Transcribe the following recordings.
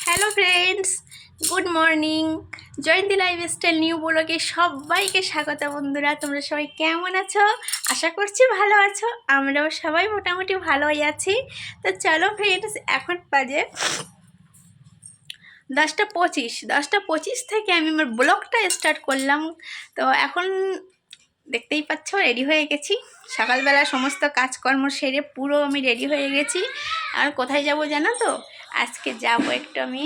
Hello friends, good morning. Jayanti lifestyle new ব্লগে সবাইকে স্বাগত। বন্ধুরা, তোমরা সবাই কেমন আছো? আশা করছি ভালো আছো। আমরাও সবাই মোটামুটি ভালোই আছি। তো চলো ফ্রেন্ডস, এখন বাজে 10টা 25 থেকে আমি আমার ব্লগটা স্টার্ট করলাম। তো এখন দেখতেই পাচ্ছ রেডি হয়ে গেছি। সকালবেলা সমস্ত কাজকর্ম সেরে পুরো আমি রেডি হয়ে গেছি। আর কোথায় যাব জানো তো? আজকে যাব একটু আমি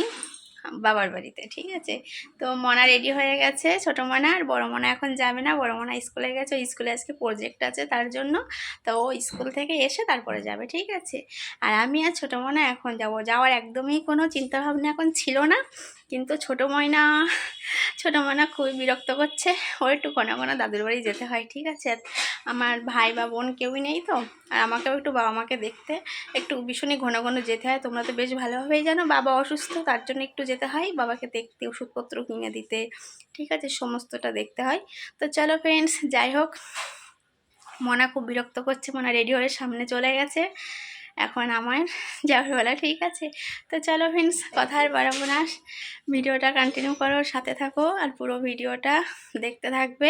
বাবার বাড়িতে, ঠিক আছে? তো মনা রেডি হয়ে গেছে, ছোটো মনা। আর বড়ো মনা এখন যাবে না, বড়ো মনা স্কুলে গেছে। ওই স্কুলে আজকে প্রজেক্ট আছে তার জন্য। তো ও স্কুল থেকে এসে তারপরে যাবে, ঠিক আছে? আর আমি আর ছোটো মনা এখন যাওয়ার একদমই কোনো চিন্তাভাবনা এখন ছিল না। কিন্তু ছোটো মনা খুবই বিরক্ত করছে। ওর একটু ঘন ঘন দাদুর বাড়ি যেতে হয়, ঠিক আছে? আমার ভাই বা বোন কেউই নেই তো। আর আমাকেও একটু বাবা মাকে দেখতে একটু ভীষণই ঘন ঘন যেতে হয়। তোমরা তো বেশ ভালোভাবেই জানো, বাবা অসুস্থ, তার জন্য একটু যেতে হয় বাবাকে দেখতে, ওষুধপত্র কিনে দিতে, ঠিক আছে? সমস্তটা দেখতে হয়। তো চলো ফ্রেন্ডস, যাই হোক, মনা খুব বিরক্ত করছে। মনা রেডি হয়ে সামনে চলে গেছে, এখন আমার যাওয়ার বেলা, ঠিক আছে? তো চলো ফ্রেন্ডস, কথা আর বাড়াবো না, ভিডিওটা কন্টিনিউ করো, সাথে থাকো আর পুরো ভিডিওটা দেখতে থাকবে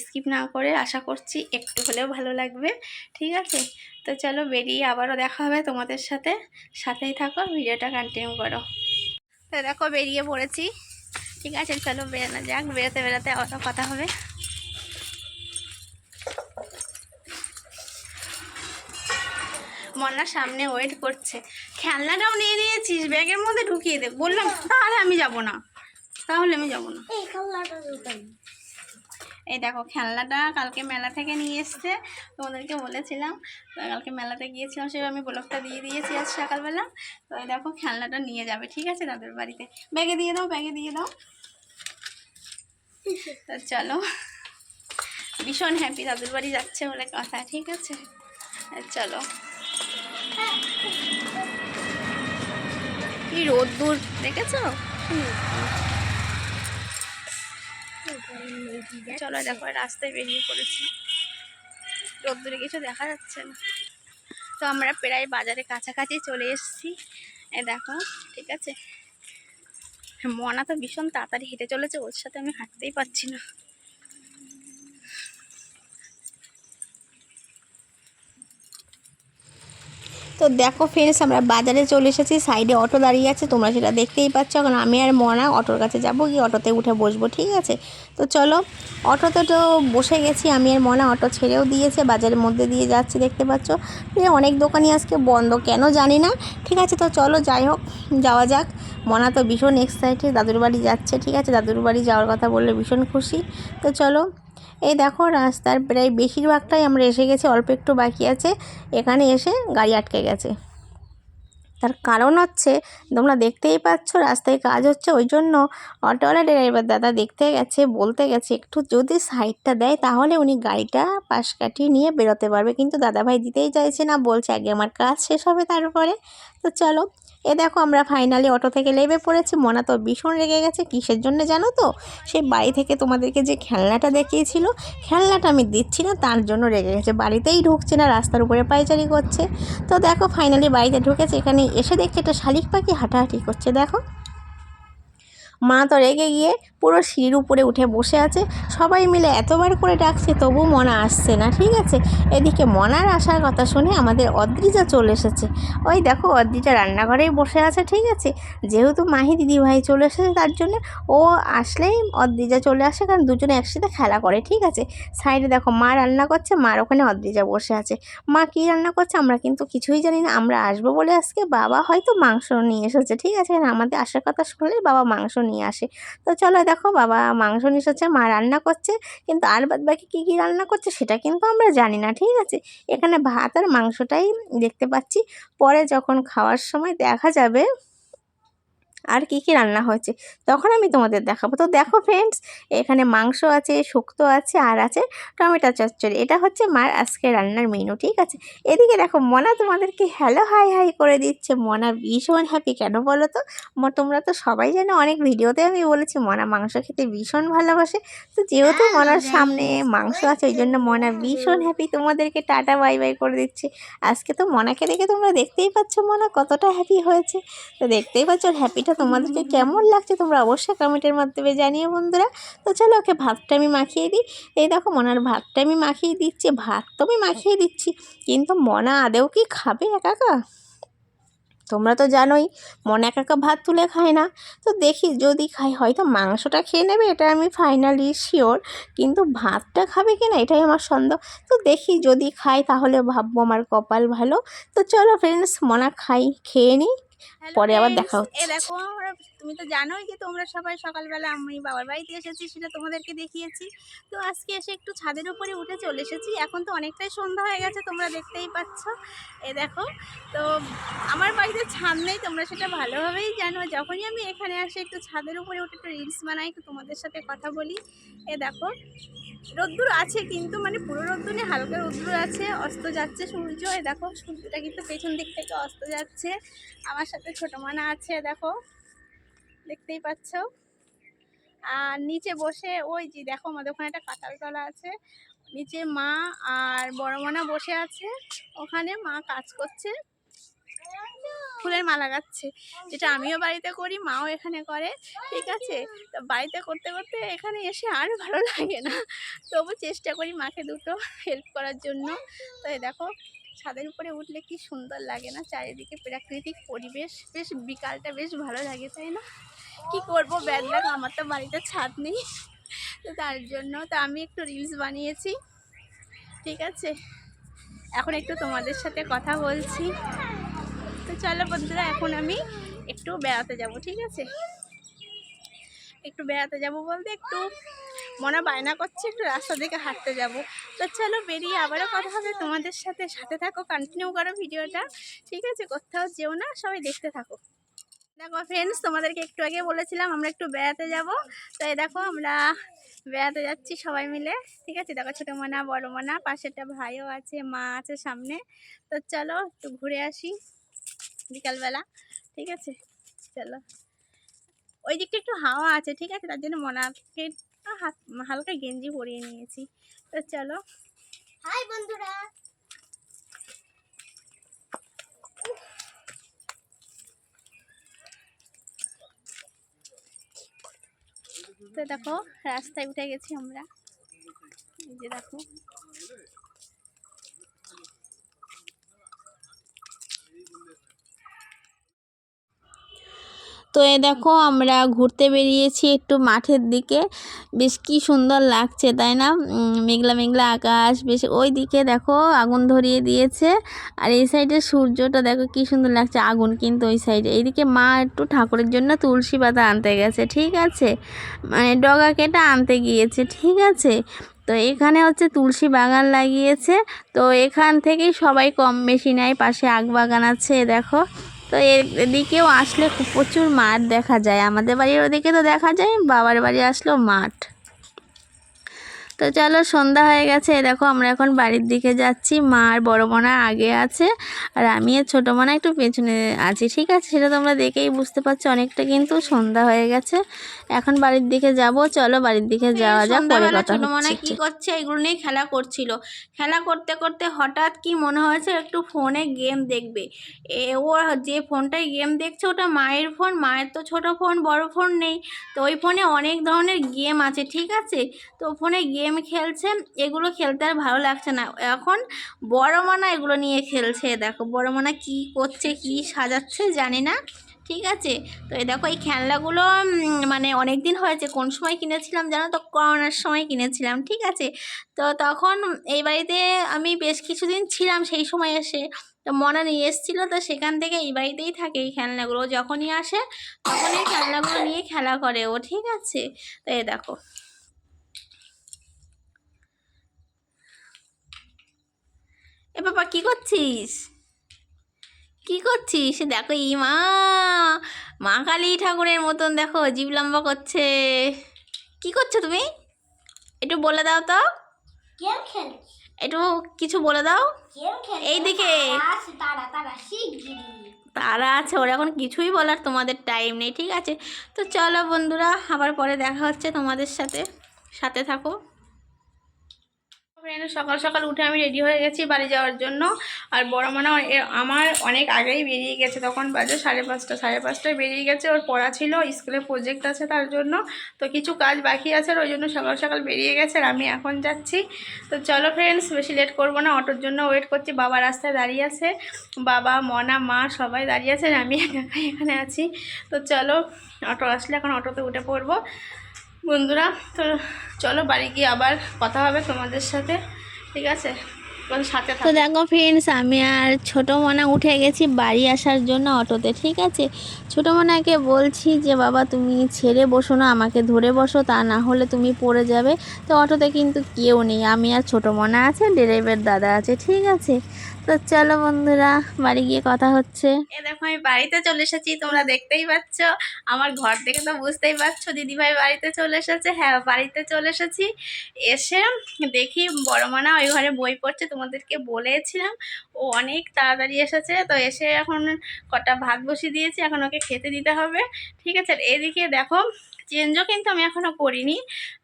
স্কিপ না করে। আশা করছি একটু হলেও ভালো লাগবে, ঠিক আছে? তো চলো, বেরিয়ে আবারও দেখা হবে তোমাদের সাথে, সাথেই থাকো, ভিডিওটা কন্টিনিউ করো। তো দেখো বেরিয়ে পড়েছি, ঠিক আছে? চলো বেরানো যাক, বেরোতে বেরোতে অত কথা হবে। মনার সামনে ওয়েট করছে। খেলনাটাও নিয়ে নিয়েছিস, ব্যাগের মধ্যে ঢুকিয়ে দে বললাম। তাহলে আমি যাব না। এই দেখো খেলনাটা কালকে মেলা থেকে নিয়ে এসছে, তোমাদেরকে বলেছিলাম। কালকে মেলাতে গিয়েছিলাম, সেভাবে আমি ব্লগটা দিয়ে দিয়েছি আজ সকালবেলা। তো এই দেখো খেলনাটা নিয়ে যাবে, ঠিক আছে, দাদুর বাড়িতে। ব্যাগে দিয়ে দাও, ব্যাগে দিয়ে দাও। তো চলো, ভীষণ হ্যাপি, দাদুর বাড়ি যাচ্ছে বলে কথা, ঠিক আছে? চলো। কি রোদ্দুর দেখেছো? চলো দেখো, রাস্তায় বেরিয়ে পড়েছি, রোদ্দুরে কিছু দেখা যাচ্ছে না। তো আমরা প্রায় বাজারে কাছাকাছি চলে এসেছি, এ দেখো, ঠিক আছে? মনা তো ভীষণ তাড়াতাড়ি হেঁটে চলেছে, ওর সাথে আমি হাঁটতেই পারছি না। তো দেখো ফ্রেন্ডস, আমরা বাজারে চলে এসেছি, সাইডে অটো দাঁড়িয়ে আছে, তোমরা সেটা দেখতেই পাচ্ছ। এখন আমি আর মনা অটোর কাছে যাবো, গিয়ে অটোতে উঠে বসবো, ঠিক আছে? তো চলো, অটোতে তো বসে গেছি আমি আর মনা। অটো ছেড়েও দিয়েছে, বাজারের মধ্যে দিয়ে যাচ্ছি, দেখতে পাচ্ছ। অনেক দোকানই আজকে বন্ধ, কেন জানি না, ঠিক আছে? তো চলো, যাই হোক, যাওয়া যাক। মনা তো ভীষণ এক্সাইটেড, দাদুর বাড়ি যাচ্ছে, ঠিক আছে? দাদুর বাড়ি যাওয়ার কথা বললে ভীষণ খুশি। তো চলো, এই দেখো রাস্তার প্রায় বেশিরভাগটাই আমরা এসে গেছি, অল্প একটু বাকি আছে। এখানে এসে গাড়ি আটকে গেছে, তার কারণ হচ্ছে তোমরা দেখতেই পাচ্ছ, রাস্তায় কাজ হচ্ছে, ওই জন্য অটোওয়ালা ড্রাইভার দাদা দেখতে গেছে, বলতে গেছে একটু যদি সাইডটা দেয় তাহলে উনি গাড়িটা পাশ কাটিয়ে নিয়ে বেরোতে পারবে। কিন্তু দাদাভাই দিতেই চাইছে না, বলছে আগে আমার কাজ শেষ হবে তারপরে। তো চলো, এ দেখো আমরা ফাইনালি অটো থেকে নেমে পড়েছি। মনা তো ভীষণ রেগে গেছে, কিসের জন্য জানো তো? সেই বাড়ি থেকে তোমাদেরকে যে খেলনাটা দেখিয়েছিল, খেলনাটা আমি দিচ্ছি না, তার জন্য রেগে গেছে। বাড়িতেই ঢুকছে না, রাস্তার উপরে পায়চারি করছে। তো দেখো ফাইনালি বাড়িতে ঢুকেছে, এখানে এসে দেখছে একটা শালিক পাখি হাঁটাহাঁটি করছে, দেখো। মা তো রেগে গিয়ে পুরো সিঁড়ির উপরে উঠে বসে আছে। সবাই মিলে এতবার করে ডাকছে, তবু মনা আসছে না, ঠিক আছে? এদিকে মনার আসার কথা শুনে আমাদের অদ্রিজা চলে এসেছে। ওই দেখো অদ্রিজা রান্নাঘরেই বসে আছে, ঠিক আছে? যেহেতু মাহি দিদিভাই চলে এসেছে, তার জন্য ও আসলেই অদ্রিজা চলে আসে, কারণ দুজনে একসাথে খেলা করে, ঠিক আছে? সাইডে দেখো মা রান্না করছে, মার ওখানে অদ্রিজা বসে আছে। মা কী রান্না করছে আমরা কিন্তু কিছুই জানি না। আমরা আসবো বলে আজকে বাবা হয়তো মাংস নিয়ে এসেছে, ঠিক আছে? আমাদের আসার কথা শুনলেই বাবা মাংস নিয়ে আসে। তো চলো দেখো, বাবা মাংস নিয়ে এসেছে, মা রান্না করছে, কিন্তু আর বাদ বাকি কী কী রান্না করছে সেটা কিন্তু আমরা জানি না, ঠিক আছে? এখানে ভাত আর মাংসটাই দেখতে পাচ্ছি, পরে যখন খাওয়ার সময় দেখা যাবে আর কি কি রান্না হয়েছে, তখন আমি তোমাদের দেখাবো। তো দেখো ফ্রেন্ডস, এখানে মাংস আছে, শুক্তো আছে, আর আছে টমেটো চচ্চড়ি। এটা হচ্ছে মার আজকে রান্নার মেনু, ঠিক আছে? এদিকে দেখো মনা তোমাদেরকে হ্যালো হাই হাই করে দিচ্ছে। মনা ভীষণ হ্যাপি, কেন বলো তো? তোমরা তো সবাই জানো, অনেক ভিডিওতে আমি বলেছি মনা মাংস খেতে ভীষণ ভালোবাসে। তো যেহেতু মনার সামনে মাংস আছে, ওই জন্য মনা ভীষণ হ্যাপি, তোমাদেরকে টাটা বাই বাই করে দিচ্ছে। আজকে তো মনাকে দেখে তোমরা দেখতেই পাচ্ছ মনা কতটা হ্যাপি হয়েছে। তো দেখতেই পাচ্ছ, ওর হ্যাপিটা তোমাদেরকে কেমন লাগছে তোমরা অবশ্যই কমেন্টের মাধ্যমে জানিও বন্ধুরা। তো চলো ওকে ভাতটা আমি মাখিয়ে দিই। এই দেখো মনার ভাতটা আমি মাখিয়ে দিচ্ছি, ভাত তো আমি মাখিয়ে দিচ্ছি, কিন্তু মনা আদেও কি খাবে একা একা? তোমরা তো জানোই মনা একা একা ভাত তুলে খায় না। তো দেখি যদি খাই হয়তো মাংসটা খেয়ে নেবে, এটা আমি ফাইনালি শিওর, কিন্তু ভাতটা খাবে কি না এটাই আমার সন্দেহ। তো দেখি যদি খাই তাহলে ভাববো আমার কপাল ভালো। তো চলো ফ্রেন্ডস মনা খেয়ে নিই, পরে আবার দেখা হচ্ছে। দেখো তুমি তো জানোই যে তোমরা সবাই সকালবেলা আমি বাবার বাড়িতে এসেছি, সেটা তোমাদেরকে দেখিয়েছি। তো আজকে এসে একটু ছাদের উপরে উঠে চলে এসেছি। এখন তো অনেকটাই সন্ধ্যা হয়ে গেছে, তোমরা দেখতেই পাচ্ছ। দেখো, তো আমার বাড়িতে ছাদ নেই, তোমরা সেটা ভালোভাবেই জানো। যখনই আমি এখানে আসি একটু ছাদের উপরে উঠে একটু রিলস বানাই, একটু তোমাদের সাথে কথা বলি। দেখো রোদ্দুর আছে, কিন্তু মানে পুরো রোদ্দুর নেই, হালকা রোদ্দুর আছে, অস্ত যাচ্ছে সূর্য। দেখো সূর্যটা কিন্তু পেছন দিক থেকে অস্ত যাচ্ছে। আমার সাথে ছোট মানা আছে, দেখো দেখতেই পাচ্ছ। আর নিচে বসে ওই যে দেখো আমাদের ওখানে একটা কাঁঠাল তলা আছে, নিচে মা আর বড় মানা বসে আছে, ওখানে মা কাজ করছে, ফুলের মালা গাচ্ছে, যেটা আমিও বাড়িতে করি, মাও এখানে করে। ঠিক আছে, তো বাড়িতে করতে করতে এখানে এসে আর ভালো লাগে না, তবু চেষ্টা করি মাকে দুটো হেল্প করার জন্য। তো দেখো ছাদের উপরে উঠলে কি সুন্দর লাগে না, চারিদিকে প্রাকৃতিক পরিবেশ, বেশ বিকালটা বেশ ভালো লাগে, তাই না? কি করব, ব্যাড লাক, আমার তো বাড়িতে ছাদ নেই, তো তার জন্য তো আমি একটু রিলস বানিয়েছি। ঠিক আছে, এখন একটু তোমাদের সাথে কথা বলছি। তো চলো বন্ধুরা, এখন আমি একটু বেড়াতে যাব। ঠিক আছে, একটু বেড়াতে যাব বলতে একটু মনে বায়না করছে একটু রাস্তা দিকে হাঁটতে যাব। তো চলো বেরিয়ে আবারও কথা হবে তোমাদের সাথে, সাথে থাকো, কন্টিনিউ করো ভিডিওটা। ঠিক আছে, কোথাও যেও না, সবাই দেখতে থাকো। দেখো ফ্রেন্ডস, তোমাদেরকে একটু আগে বলেছিলাম আমরা একটু বেড়াতে যাব। তো দেখো আমরা বেড়াতে যাচ্ছি সবাই মিলে। ঠিক আছে, দেখো ছোটো মানা বড় মানা, পাশে একটা ভাইও আছে, মা আছে সামনে। তো চলো একটু ঘুরে আসি বিকালবেলা। ঠিক আছে, চলো। ওই দিকটা একটু হাওয়া আছে, ঠিক আছে, তার জন্য মনাকে হালকা গেঞ্জি পরিয়ে নিয়েছি। তো চলো। হাই বন্ধুরা। তো দেখো রাস্তায় উঠে গেছি আমরা, এই যে দেখো। তো দেখো আমরা ঘুরতে বেরিয়েছি একটু মাঠের দিকে, বেশ কি সুন্দর লাগছে তাই না? মেঘলা মেঘলা আকাশ, বেশ ওই দিকে দেখো আগুন ধরিয়ে দিয়েছে, আর এই সাইডে সূর্যটা দেখো কি সুন্দর লাগছে, আগুন কিন্তু ওই সাইডে। এইদিকে মা একটু ঠাকুরের জন্য তুলসী পাতা আনতে গেছে, ঠিক আছে, মানে ডগা কেটে আনতে গিয়েছে। ঠিক আছে, তো এখানে হচ্ছে তুলসী বাগান লাগিয়েছে, তো এখান থেকেই সবাই কম বেশি নেয়, পাশে আগ বাগান আছে দেখো। তো এদিকেও আসলে খুব প্রচুর মাঠ দেখা যায়, আমাদের বাড়ির ওদিকে তো দেখা যায়, বাবার বাড়ি আসলেও মাঠ। তো চলো সন্ধ্যা হয়ে গেছে, দেখো আমরা এখন বাড়ির দিকে যাচ্ছি, মা আর বড় বোনা আগে আছে, আর আমি আর ছোটো বোনা একটু পেছনে আছি। ঠিক আছে, সেটা তোমরা দেখেই বুঝতে পারছো, অনেকটা কিন্তু সন্ধ্যা হয়ে গেছে, এখন বাড়ির দিকে যাব। চলো বাড়ির দিকে যাওয়া যাক, পরে কথা হচ্ছে। ছোটো বোনা কি করছে, এগুলো নিয়ে খেলা করছিল, খেলা করতে করতে হঠাৎ কি মনে হয়েছে একটু ফোনে গেম দেখবে। ও যে ফোনটায় গেম দেখছে ওটা মায়ের ফোন, মায়ের তো ছোটো ফোন বড় ফোন নেই, তো ওই ফোনে অনেক ধরনের গেম আছে। ঠিক আছে, তো ফোনে গেম খেলছে, এগুলো খেলতে আর ভালো লাগছে না, এখন বড় মানা এগুলো নিয়ে খেলছে। দেখো বড় মানা কি করছে, কি সাজাচ্ছে জানি না। ঠিক আছে, তো এই দেখো এই খেলনাগুলো মানে অনেক দিন হয়েছে, কোন সময় কিনেছিলাম জানো তো, করোনার সময় কিনেছিলাম। ঠিক আছে, তো তখন এই বাড়িতে আমি বেশ কিছুদিন ছিলাম, সেই সময় এসে তো মনা নিয়ে এসেছিলো, তো সেখান থেকে এই বাড়িতেই থাকে এই খেলনাগুলো, যখনই আসে তখনই খেলনাগুলো নিয়ে খেলা করে ও। ঠিক আছে, তো এই দেখো। এ বাবা কি করছিস, কি করছিস? দেখো ই মা, মা কালী ঠাকুরের মতন দেখো জিভ লম্বা করছে। কি করছো তুমি, একটু বলে দাও তো, একটু কিছু বলে দাও। এই দিকে তারা আছে, ওর এখন কিছুই বলার তোমাদের টাইম নেই। ঠিক আছে, তো চলো বন্ধুরা, আবার পরে দেখা হচ্ছে তোমাদের সাথে, সাথে থাকো। ফ্রেন্ড, সকাল সকাল উঠে আমি রেডি হয়ে গেছি বাড়ি যাওয়ার জন্য। আর বড় মানে আমার অনেক আগেই বেরিয়ে গেছে, তখন বাজে 5:30। 5:30টায় বেরিয়ে গেছে, ওর পড়া ছিল, স্কুলে প্রজেক্ট আছে তার জন্য, তো কিছু কাজ বাকি আছে, ওই জন্য সকাল সকাল বেরিয়ে গেছে। আর আমি এখন যাচ্ছি। তো চলো ফ্রেন্ডস, বেশি লেট করবো না, অটোর জন্য ওয়েট করছি। বাবা রাস্তায় দাঁড়িয়ে আছে, বাবা, মনা, মা সবাই দাঁড়িয়ে আছে, আর আমি একাই এখানে আছি। তো চলো, অটো আসলে এখন অটোতে উঠে পড়বো বন্ধুরা। তো চলো বাড়ি গিয়ে আবার কথা হবে তোমাদের সাথে, ঠিক আছে? সাথে তো দেখো ফ্রেন্ডস, আমি আর ছোটো মনা উঠে গেছি বাড়ি আসার জন্য অটোতে, ঠিক আছে? ছোটো মনাকে বলছি যে বাবা তুমি ছেড়ে বসো না, আমাকে ধরে বসো, তা না হলে তুমি পড়ে যাবে। তো অটোতে কিন্তু কেউ নেই, আমি আর ছোটো মনা আছে, ড্রাইভার দাদা আছে, ঠিক আছে? তো চলো বন্ধুরা, বাড়ি গিয়ে কথা হচ্ছে। এ দেখো আমি বাড়িতে চলে এসেছি, তোমরা দেখতেই পাচ্ছ, আমার ঘর থেকে তো বুঝতেই পারছো দিদিভাই বাড়িতে চলে এসেছে। হ্যাঁ, বাড়িতে চলে এসেছি। এসে দেখি বড় মানা ওই ঘরে বই পড়ছে, তোমাদেরকে বলেছিলাম। ও অনেক তাড়াতাড়ি এসেছে, তো এসে এখন কটা ভাত বসিয়ে দিয়েছি, এখন ওকে খেতে দিতে হবে, ঠিক আছে? আর এদিকে দেখো, চেঞ্জও কিন্তু আমি এখনো করিনি।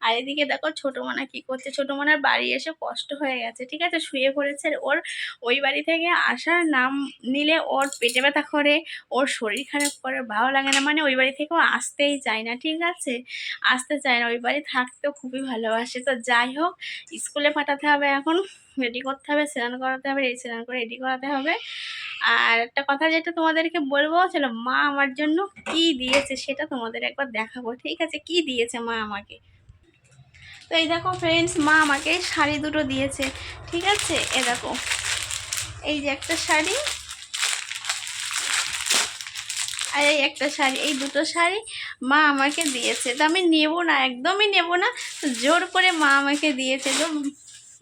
আর এদিকে দেখো ছোটো মানা কি করছে। ছোটো মানার বাড়ি এসে কষ্ট হয়ে গেছে, ঠিক আছে? শুয়ে পড়েছে। ওর ওই বাড়ি থেকে আসার নাম নিলে ওর পেটে ব্যথা করে, ওর শরীর খারাপ করে, ভালো লাগে না, মানে ওই বাড়ি থেকেও আসতেই চায় না, ঠিক আছে? আসতে চায় না, ওই বাড়ি থাকতেও খুবই ভালোবাসে। তো যাই হোক, স্কুলে পাঠাতে হবে, এখন রেডি করতে হবে, স্নান করাতে হবে, এই স্নান করে রেডি করাতে হবে। আর একটা কথা যেটা তোমাদেরকে বলবো, চলো মা আমার জন্য কি দিয়েছে সেটা তোমাদের একবার দেখাবো, ঠিক আছে? কি দিয়েছে মা আমাকে। তো এই দেখো ফ্রেন্ডস, মা আমাকে শাড়ি দুটো দিয়েছে, ঠিক আছে? এ দেখো, এই যে একটা শাড়ি, আর এই একটা শাড়ি, এই দুটো শাড়ি মা আমাকে দিয়েছে। তো আমি নেবো না, একদমই নেবো না, জোর করে মা আমাকে দিয়েছে। তো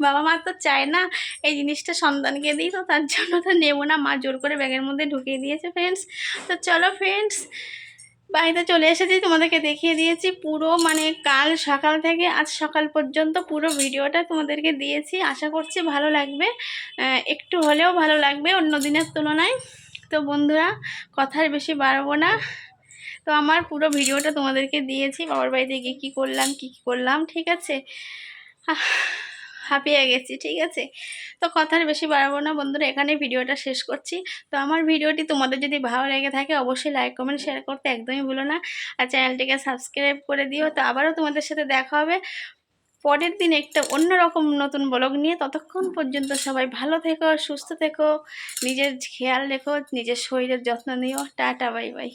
বাবা মা তো চায় না এই জিনিসটা সন্তানকে দিই, তো তার জন্য তো নেবো না, মা জোর করে ব্যাগের মধ্যে ঢুকিয়ে দিয়েছে ফ্রেন্ডস। তো চলো ফ্রেন্ডস, বাড়িতে চলে এসেছি, তোমাদেরকে দেখিয়ে দিয়েছি পুরো, মানে কাল সকাল থেকে আজ সকাল পর্যন্ত পুরো ভিডিওটা তোমাদেরকে দিয়েছি। আশা করছি ভালো লাগবে, একটু হলেও ভালো লাগবে অন্য দিনের তুলনায়। তো বন্ধুরা, কথার বেশি বাড়াবো না। তো আমার পুরো ভিডিওটা তোমাদেরকে দিয়েছি, বাবার বাড়িতে গিয়ে কী করলাম কী কী করলাম, ঠিক আছে? হাঁপিয়ে গেছি, ঠিক আছে? তো কথার বেশি বাড়াবো না বন্ধুরা, এখানে ভিডিওটা শেষ করছি। তো আমার ভিডিওটি তোমাদের যদি ভালো লেগে থাকে, অবশ্যই লাইক কমেন্ট শেয়ার করতে একদমই ভুলো না। আর চ্যানেলটিকে সাবস্ক্রাইব করে দিও। তো আবারও তোমাদের সাথে দেখা হবে পরের দিন একটা অন্যরকম নতুন ব্লগ নিয়ে। ততক্ষণ পর্যন্ত সবাই ভালো থেকো, সুস্থ থেকো, নিজের খেয়াল রেখো, নিজের শরীরের যত্ন নিও। Tata, bye bye.